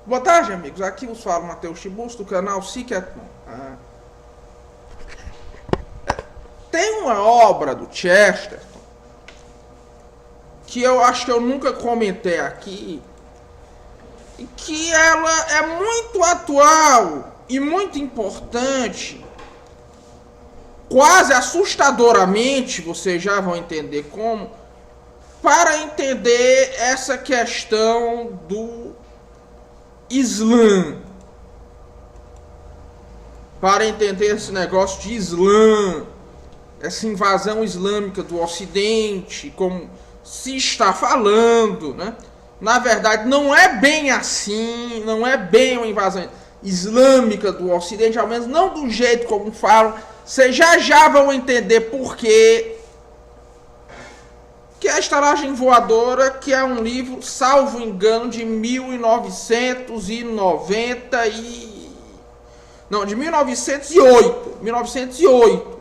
Boa tarde, amigos. Aqui vos fala Matheus Tiburcio, do canal Psiquiatron. Tem uma obra do Chesterton que eu acho que eu nunca comentei aqui, e que ela é muito atual e muito importante, quase assustadoramente, vocês já vão entender como, para entender essa questão do Islã, para entender esse negócio de Islã, essa invasão islâmica do Ocidente, como se está falando, né? Na verdade, não é bem assim, não é bem uma invasão islâmica do Ocidente, ao menos não do jeito como falam. Vocês já vão entender por quê. Que é a Estalagem Voadora, que é um livro, salvo engano, de 1990 de 1908.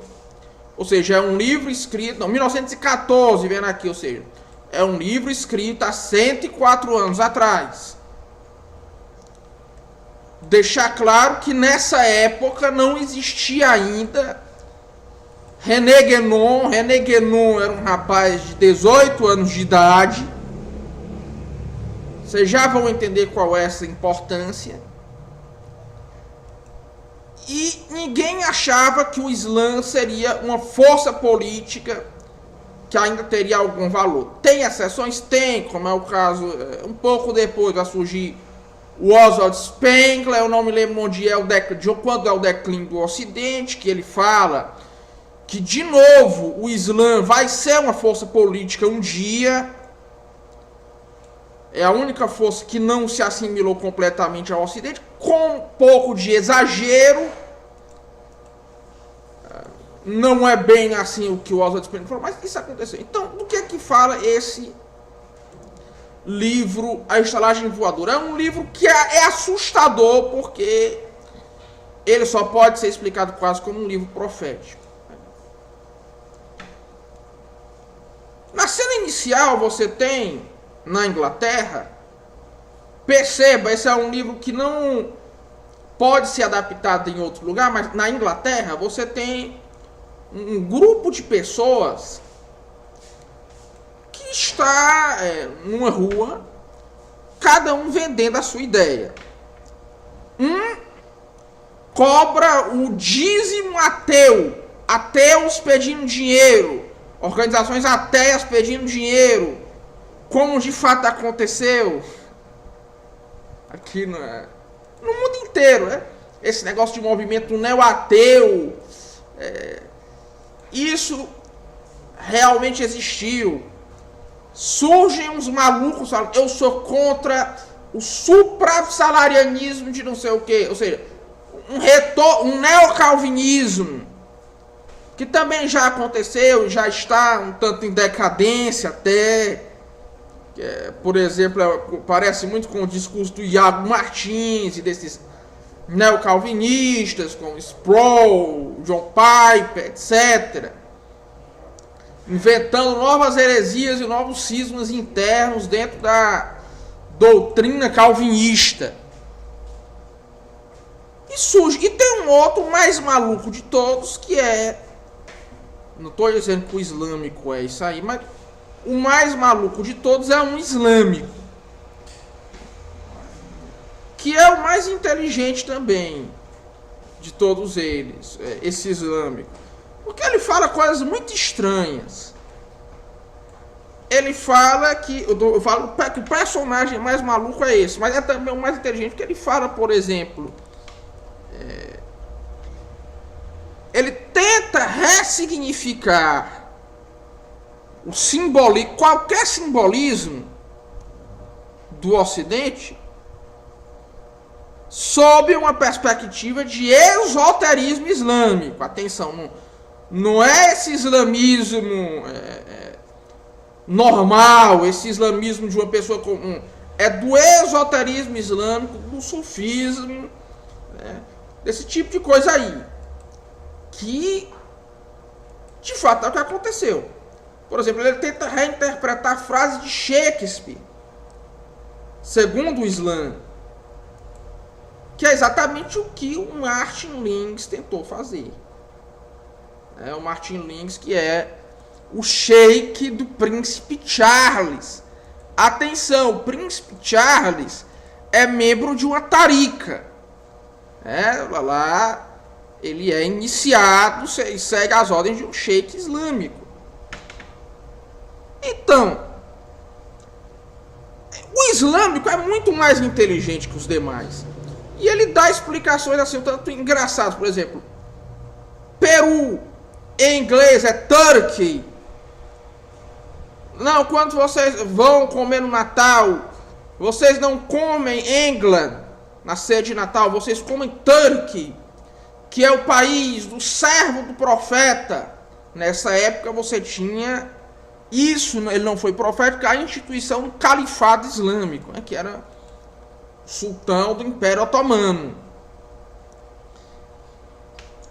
Ou seja, é um livro escrito... Não, 1914, vendo aqui, ou seja... É um livro escrito há 104 anos atrás. Deixar claro que nessa época não existia ainda René Guénon. René Guénon era um rapaz de 18 anos de idade. Vocês já vão entender qual é essa importância. E ninguém achava que o Islã seria uma força política que ainda teria algum valor. Tem exceções? Tem, como é o caso, um pouco depois vai surgir o Oswald Spengler, eu não me lembro onde é quando é o declínio do Ocidente, que ele fala que, de novo, o Islã vai ser uma força política um dia. É a única força que não se assimilou completamente ao Ocidente, com um pouco de exagero. Não é bem assim o que o Oswald Spengler falou, mas isso aconteceu. Então, do que é que fala esse livro, A Estalagem Voadora? É um livro que é assustador, porque ele só pode ser explicado quase como um livro profético. Na cena inicial, você tem, na Inglaterra, perceba, esse é um livro que não pode ser adaptado em outro lugar, mas na Inglaterra você tem um grupo de pessoas que está numa rua, cada um vendendo a sua ideia. Um cobra o dízimo ateu, ateus pedindo dinheiro, organizações ateias pedindo dinheiro, como de fato aconteceu aqui no mundo inteiro, né? Esse negócio de movimento neo-ateu, isso realmente existiu. Surgem uns malucos falando, eu sou contra o suprassalarianismo de não sei o que, ou seja, um neocalvinismo, que também já aconteceu, já está um tanto em decadência até. Por exemplo, parece muito com o discurso do Iago Martins e desses neocalvinistas, como Sproul, John Piper, etc. Inventando novas heresias e novos cismas internos dentro da doutrina calvinista. E surge. E tem um outro mais maluco de todos, que é... Não estou dizendo que o islâmico é isso aí, mas o mais maluco de todos é um islâmico, que é o mais inteligente também de todos eles, esse islâmico. Porque ele fala coisas muito estranhas. Ele fala que... Eu falo que o personagem mais maluco é esse, mas é também o mais inteligente, porque ele fala, por exemplo... ele tenta ressignificar o simbolismo, qualquer simbolismo do Ocidente, sob uma perspectiva de esoterismo islâmico. Atenção, não é esse islamismo normal, esse islamismo de uma pessoa comum. É do esoterismo islâmico, do sufismo, desse tipo de coisa aí. Que, de fato, é o que aconteceu. Por exemplo, ele tenta reinterpretar frases de Shakespeare, segundo o Islã. Que é exatamente o que o Martin Lings tentou fazer. O Martin Lings, que é o sheik do príncipe Charles. Atenção, o príncipe Charles é membro de uma tarica. Lá ele é iniciado e segue as ordens de um sheik islâmico. Então, o islâmico é muito mais inteligente que os demais. E ele dá explicações assim, tanto engraçadas. Por exemplo, Peru, em inglês é Turkey. Não, quando vocês vão comer no Natal, vocês não comem England na ceia de Natal, vocês comem Turkey, que é o país do servo do profeta. Nessa época você tinha isso, ele não foi profético, a instituição do califado islâmico, que era o sultão do Império Otomano.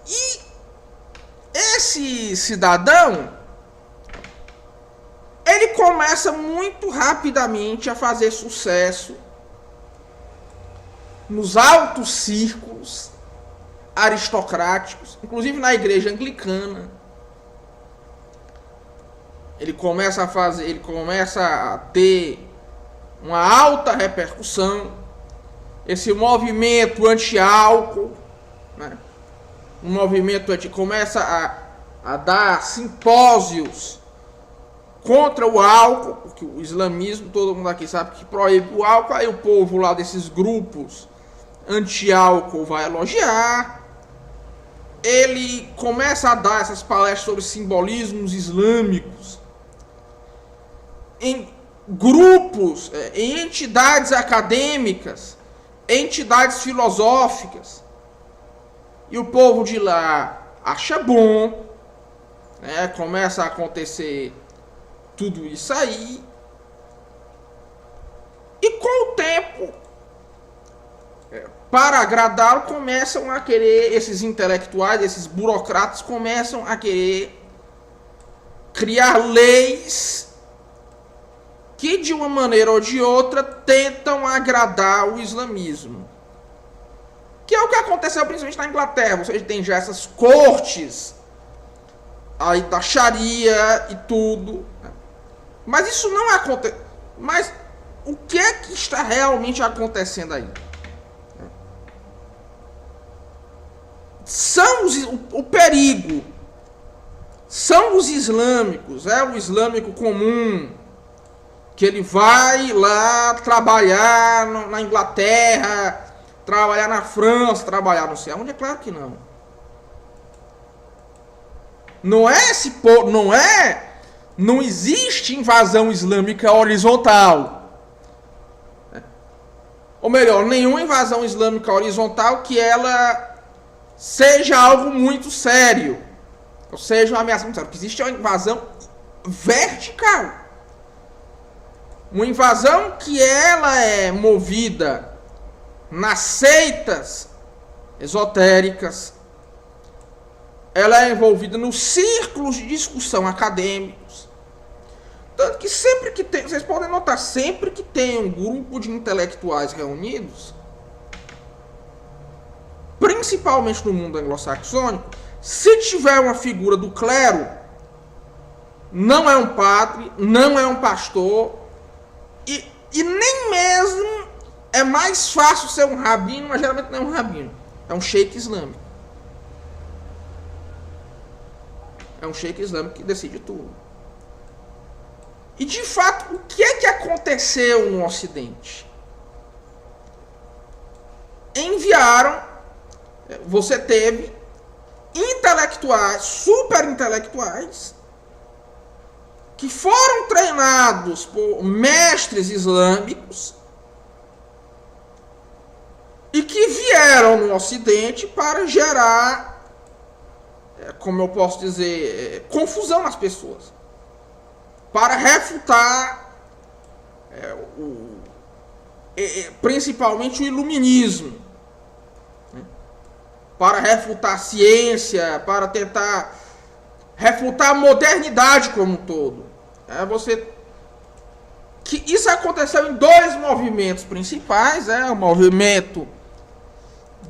E esse cidadão, ele começa muito rapidamente a fazer sucesso nos altos círculos aristocráticos, inclusive na igreja anglicana. Ele começa a ter uma alta repercussão. Esse movimento anti-álcool, um movimento que começa a dar simpósios contra o álcool, porque o islamismo, todo mundo aqui sabe que proíbe o álcool, aí o povo lá desses grupos anti-álcool vai elogiar. Ele começa a dar essas palestras sobre simbolismos islâmicos em grupos, em entidades acadêmicas, entidades filosóficas. E o povo de lá acha bom, começa a acontecer tudo isso aí. E com o tempo, para agradá-lo, começam a querer, esses intelectuais, esses burocratas, começam a querer criar leis que, de uma maneira ou de outra, tentam agradar o islamismo. Que é o que aconteceu principalmente na Inglaterra. Você tem já essas cortes aí da Sharia e tudo. Mas isso não acontece. Mas o que é que está realmente acontecendo aí? O perigo são os islâmicos, o islâmico comum, que ele vai lá trabalhar na Inglaterra, trabalhar na França, trabalhar não sei aonde, é claro que não. Não existe invasão islâmica horizontal. Ou melhor, nenhuma invasão islâmica horizontal que ela seja algo muito sério, ou seja, uma ameaça muito séria. Porque existe uma invasão vertical. Uma invasão que ela é movida nas seitas esotéricas, ela é envolvida nos círculos de discussão acadêmicos. Tanto que sempre que tem, vocês podem notar, sempre que tem um grupo de intelectuais reunidos, principalmente no mundo anglo-saxônico, se tiver uma figura do clero, não é um padre, não é um pastor, e nem mesmo é mais fácil ser um rabino, mas geralmente não é um rabino, é um sheik islâmico. É um sheik islâmico que decide tudo. E de fato, o que é que aconteceu no Ocidente? Você teve intelectuais, super intelectuais, que foram treinados por mestres islâmicos e que vieram no Ocidente para gerar, como eu posso dizer, confusão nas pessoas, para refutar principalmente o iluminismo, para refutar a ciência, para tentar refutar a modernidade como um todo. Isso aconteceu em dois movimentos principais, o movimento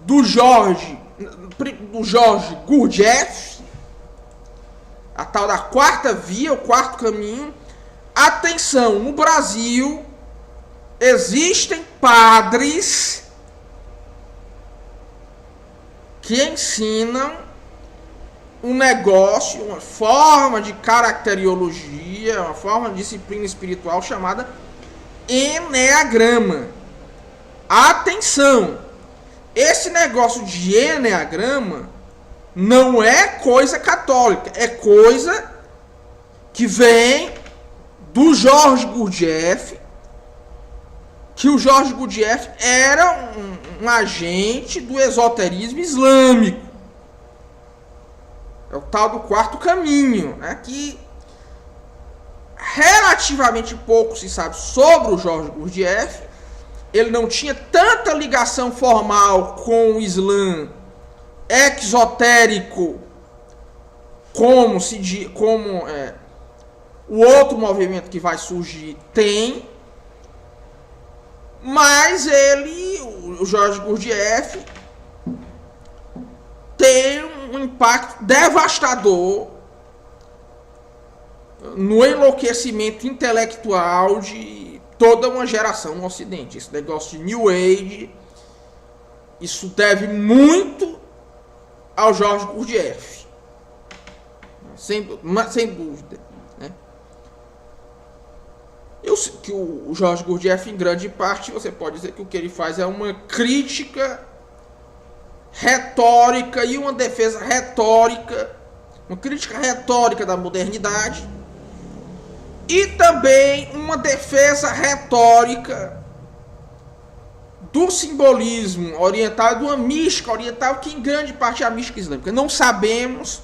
do George Gurdjieff, a tal da quarta via, o quarto caminho. Atenção, no Brasil existem padres que ensinam um negócio, uma forma de caracteriologia, uma forma de disciplina espiritual chamada Eneagrama. Atenção! Esse negócio de Eneagrama não é coisa católica, é coisa que vem do George Gurdjieff, que o George Gurdjieff era um agente do esoterismo islâmico. É o tal do quarto caminho, né? Que relativamente pouco se sabe sobre o George Gurdjieff. Ele não tinha tanta ligação formal com o Islã exotérico como o outro movimento que vai surgir tem. Mas o George Gurdjieff, tem um impacto devastador no enlouquecimento intelectual de toda uma geração no Ocidente. Esse negócio de New Age, isso deve muito ao George Gurdjieff, sem dúvida, né? Que o George Gurdjieff, em grande parte, você pode dizer que o que ele faz é uma crítica retórica e uma defesa retórica, uma crítica retórica da modernidade, e também uma defesa retórica do simbolismo oriental, de uma mística oriental, que em grande parte é a mística islâmica. Não sabemos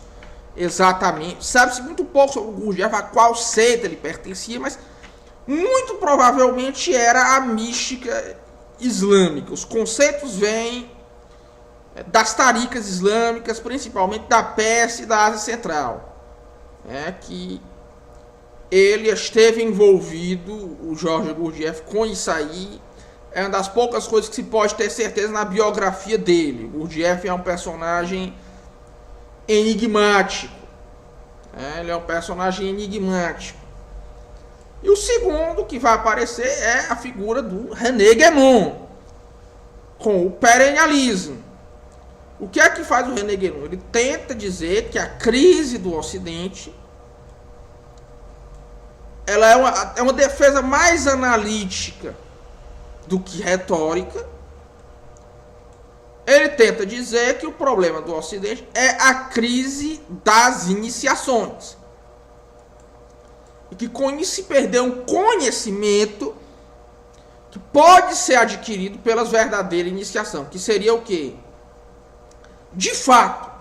exatamente, sabe-se muito pouco sobre o Gurdjieff, a qual seita ele pertencia, mas muito provavelmente era a mística islâmica. Os conceitos vêm das taricas islâmicas, principalmente da Pérsia e da Ásia Central, que ele esteve envolvido, o George Gurdjieff, com isso aí. É uma das poucas coisas que se pode ter certeza na biografia dele. O Gurdjieff é um personagem enigmático. Ele é um personagem enigmático. E o segundo que vai aparecer é a figura do René Guénon, com o perennialismo. O que é que faz o René Guénon? Ele tenta dizer que a crise do Ocidente ela é uma defesa mais analítica do que retórica. Ele tenta dizer que o problema do Ocidente é a crise das iniciações. E que com isso se perdeu um conhecimento que pode ser adquirido pelas verdadeiras iniciações. Que seria o quê? De fato,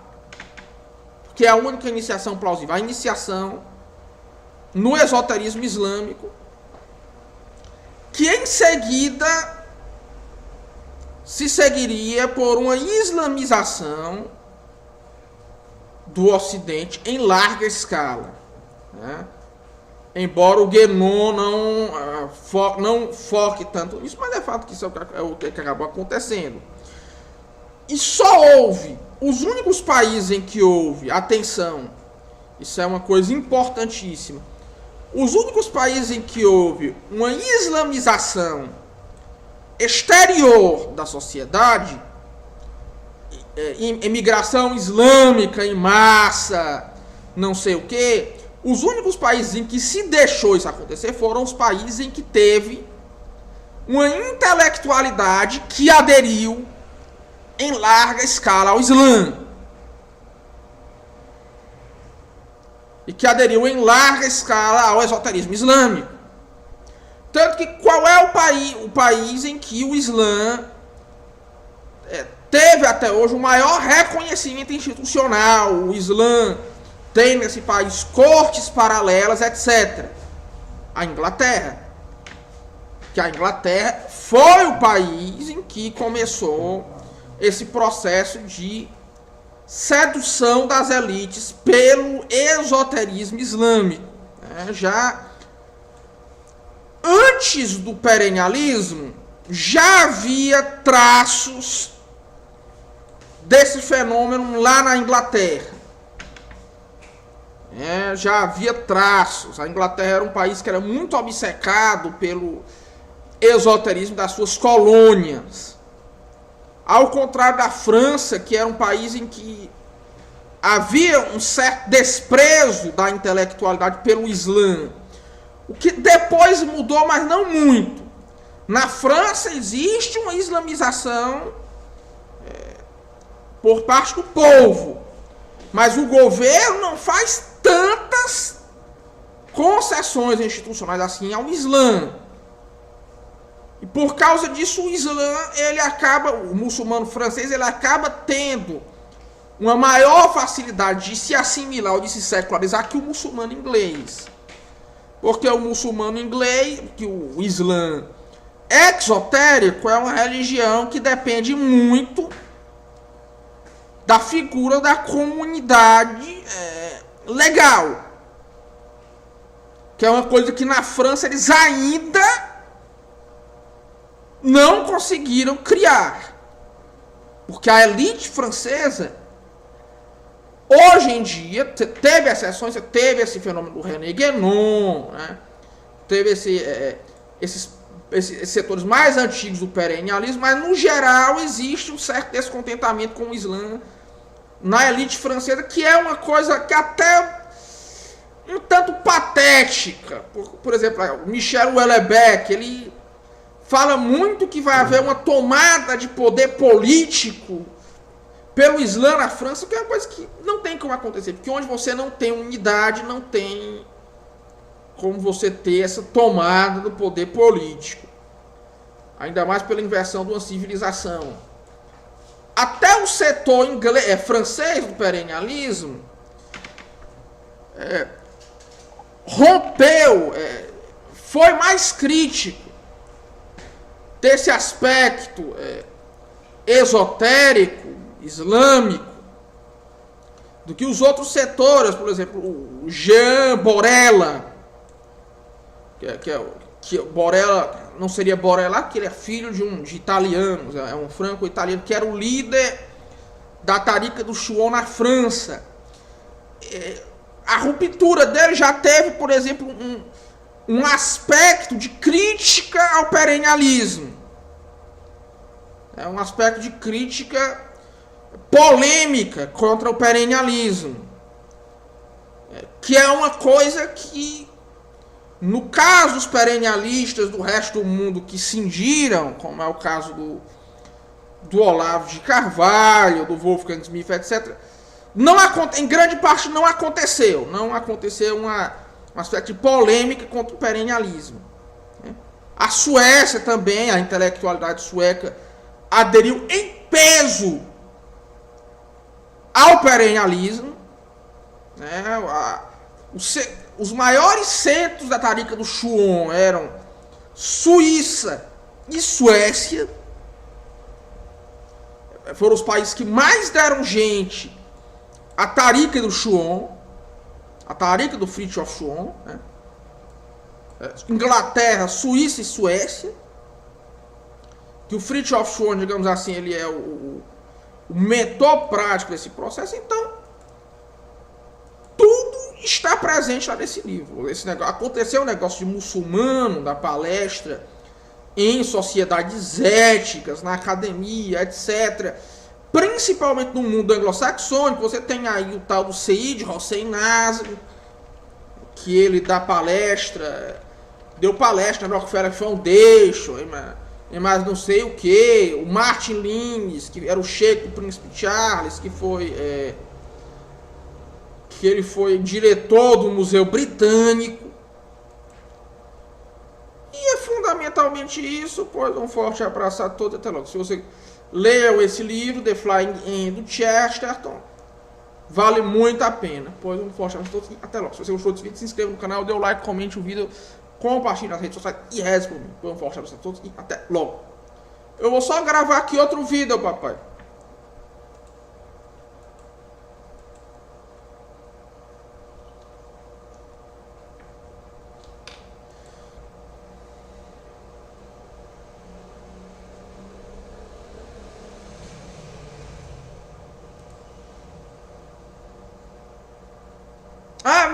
que é a única iniciação plausível, a iniciação no esoterismo islâmico, que em seguida se seguiria por uma islamização do Ocidente em larga escala, né? Embora o Guénon não foque tanto nisso, mas é fato que isso é o que acabou acontecendo. E só houve, os únicos países em que houve, atenção, isso é uma coisa importantíssima, os únicos países em que houve uma islamização exterior da sociedade, imigração islâmica em massa, não sei o que, os únicos países em que se deixou isso acontecer foram os países em que teve uma intelectualidade que aderiu em larga escala ao Islã. E que aderiu em larga escala ao esoterismo islâmico. Tanto que qual é o país em que o Islã teve até hoje o maior reconhecimento institucional? O Islã tem nesse país cortes paralelas, etc. A Inglaterra. Que a Inglaterra foi o país em que começou esse processo de sedução das elites pelo esoterismo islâmico. Já antes do perennialismo, já havia traços desse fenômeno lá na Inglaterra. Já havia traços. A Inglaterra era um país que era muito obcecado pelo esoterismo das suas colônias. Ao contrário da França, que era um país em que havia um certo desprezo da intelectualidade pelo Islã. O que depois mudou, mas não muito. Na França existe uma islamização por parte do povo. Mas o governo não faz tantas concessões institucionais assim ao Islã. E por causa disso o Islã, o muçulmano francês, ele acaba tendo uma maior facilidade de se assimilar ou de se secularizar que o muçulmano inglês. Porque o muçulmano inglês, que o Islã exotérico, é uma religião que depende muito da figura da comunidade legal. Que é uma coisa que na França eles ainda não conseguiram criar. Porque a elite francesa, hoje em dia, teve exceções, teve esse fenômeno do René Guénon, né? Teve esses setores mais antigos do perennialismo, mas no geral existe um certo descontentamento com o Islã na elite francesa, que é uma coisa que até um tanto patética. Por exemplo, o Michel Houellebecq, ele fala muito que vai haver uma tomada de poder político pelo Islã na França, que é uma coisa que não tem como acontecer, porque onde você não tem unidade, não tem como você ter essa tomada do poder político. Ainda mais pela inversão de uma civilização. Até o setor francês do perennialismo rompeu, foi mais crítico desse aspecto esotérico, islâmico, do que os outros setores. Por exemplo, o Jean Borella, que Borella não seria Borella, que ele é filho de italianos, é um franco-italiano, que era o líder da Tariqa do Chouon na França. A ruptura dele já teve, por exemplo, um aspecto de crítica ao perennialismo. É um aspecto de crítica polêmica contra o perennialismo. Que é uma coisa que, no caso dos perennialistas do resto do mundo que cindiram, como é o caso do Olavo de Carvalho, do Wolfgang Smith, etc., em grande parte não aconteceu. Não aconteceu um aspecto de polêmica contra o perennialismo. A Suécia também, a intelectualidade sueca, aderiu em peso ao perennialismo. Os maiores centros da Tariqa do Chouon eram Suíça e Suécia. Foram os países que mais deram gente à Tariqa do Chouon, a Tariqa do Fridtjof Chouon, né? Inglaterra, Suíça e Suécia. Que o Fridtjof Chouon, digamos assim, ele é o mentor prático desse processo. Então, tudo está presente lá nesse livro. Aconteceu um negócio de muçulmano, da palestra em sociedades éticas, na academia, etc. Principalmente no mundo anglo-saxônico. Você tem aí o tal do Seyyid Hossein Nasr, que ele deu palestra na Rockefeller Foundation, mas não sei o que. O Martin Lins, que era o sheik do Príncipe Charles, que ele foi diretor do Museu Britânico. E é fundamentalmente isso. Pois um forte abraço a todos. Até logo. Se você leu esse livro, The Flying End, do Chesterton, vale muito a pena. Pois um forte abraço a todos. Até logo. Se você gostou desse vídeo, se inscreva no canal, dê o like, comente o vídeo, compartilhe nas redes sociais e reze por mim. Pois um forte abraço a todos e até logo. Eu vou só gravar aqui outro vídeo, papai.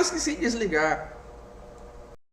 esqueci de desligar.